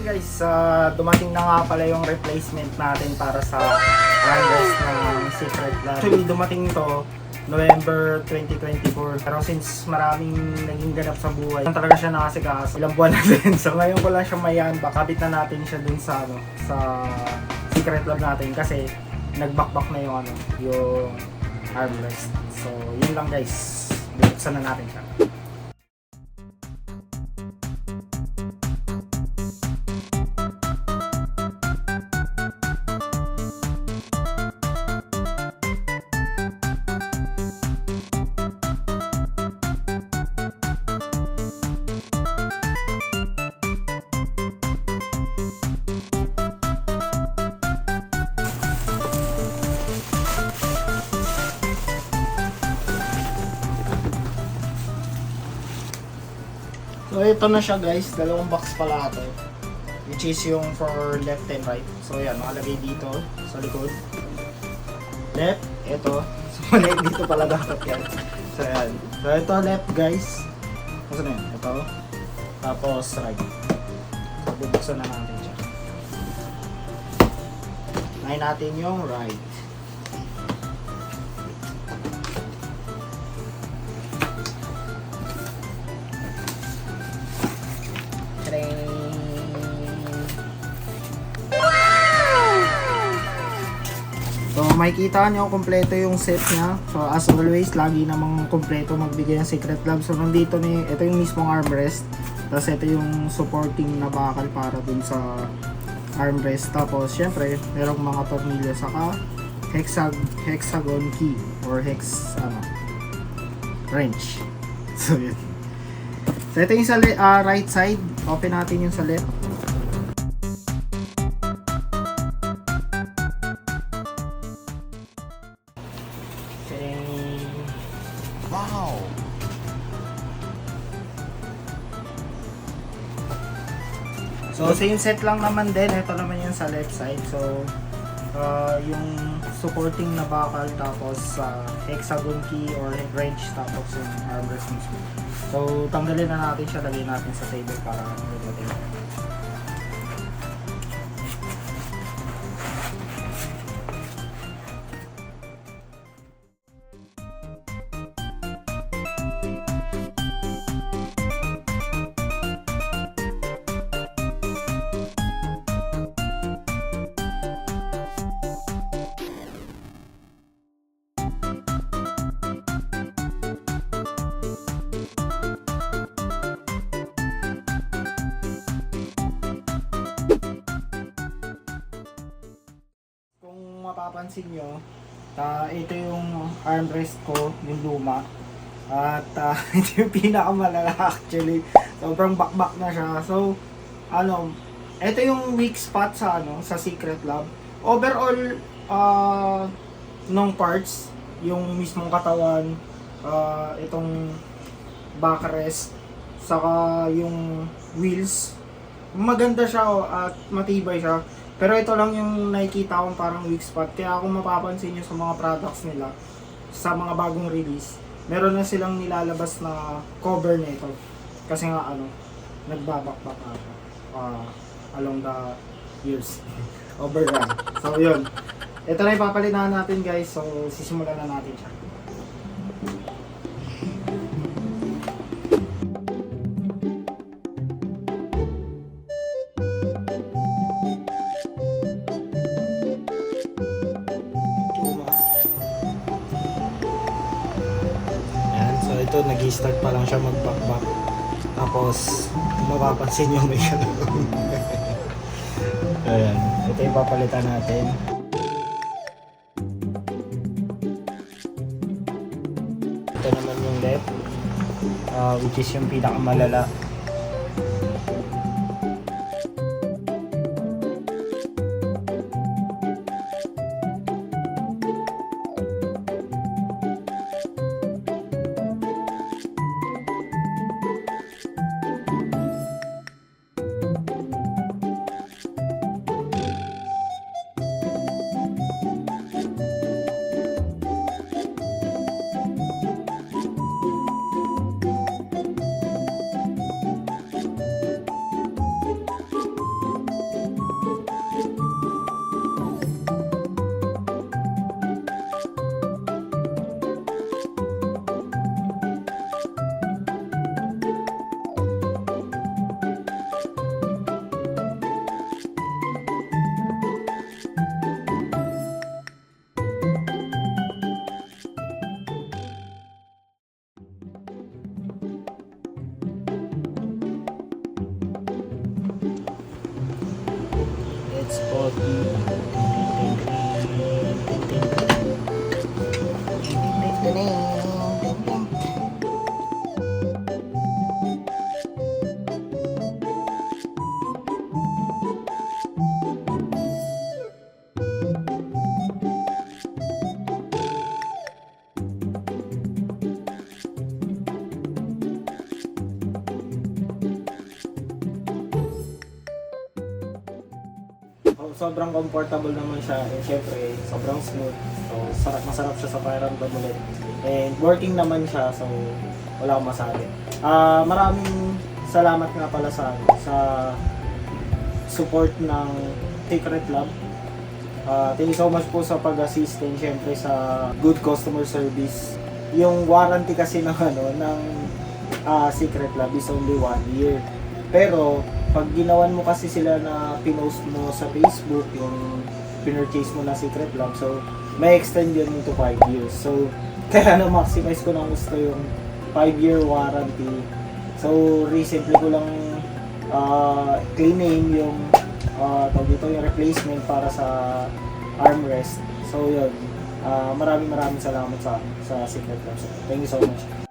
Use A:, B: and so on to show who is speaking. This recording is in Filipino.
A: guys, dumating na nga pala yung replacement natin para sa armrest ng Secret Lab. Actually, dumating to November 2024. Pero since maraming naging ganap sa buhay, talaga siya nakasikaso. Ilang buwan na din. So ngayon ko lang siya mayan. Bakabit na natin siya dun sa, sa Secret Lab natin kasi nag-back na yung, yung armrest. So yun lang guys. Buksan na natin siya. So ito na siya guys, dalawang box pala ito. Which is yung for left and right. So yan, nakalagay dito sa likod. Left, ito. So mali dito pala dapat yan. So yan. So ito left guys. Kasi na yan, ito. Tapos right. So bubuksan na natin siya. Nahin natin yung right. So makikita nyo kompleto yung set niya. So as always, lagi namang kompleto magbigay ng Secret Lab. So nandito ito yung mismong armrest. Tapos ito yung supporting na bakal para dun sa armrest. Tapos syempre, merong mga tornilyo saka hexagon key or wrench. So yun. So ito yung sa right side. Open natin yung sa left.
B: Wow!
A: So same set lang naman din. Ito naman yung sa left side. So yung supporting na bakal tapos hexagon key or wrench tapos yung armrest mismo. So tanggalin na natin siya, lagay natin sa table para mag-rotate. Mapapansin nyo, ito yung armrest ko, yung luma. At ito yung pinakamalala actually. Sobrang bakbak na siya. So, ito yung weak spot sa sa Secret Lab. Overall, nung parts, yung mismong katawan, itong backrest, saka yung wheels, maganda siya at matibay siya. Pero ito lang yung nakikita kong parang weak spot. Kaya kung mapapansin nyo sa mga products nila, sa mga bagong release, meron na silang nilalabas na cover nito. Kasi nga nagbabakbak na siya along the years. Overrun. So yun. Ito na ipapalitan natin guys. So sisimulan na natin siya. Ito, nag-i-start pa lang siya mag-back. Tapos, mapapansin nyo may kalagong. Ayan, ito yung papalitan natin. Ito naman yung left, which is yung pinakamalala. Spocky. Sobrang comfortable naman siya, and syempre sobrang smooth, so masarap siya sa pakiramdam ulit, and working naman siya, so wala akong masabi. Maraming salamat nga pala sa support ng Secret Lab. Thank you so much po sa pag-assist, and syempre sa good customer service. Yung warranty kasi ng Secret Lab is only 1 year, pero pag ginawan mo kasi sila na pinost mo sa Facebook, yung pinurchase mo na Secret Lab, so may extend yun into 5 years. So kaya na-maximize ko ng gusto yung 5-year warranty. So recently ko lang cleaning yung yung replacement para sa armrest. So yun, maraming salamat sa Secret Lab. So, thank you so much.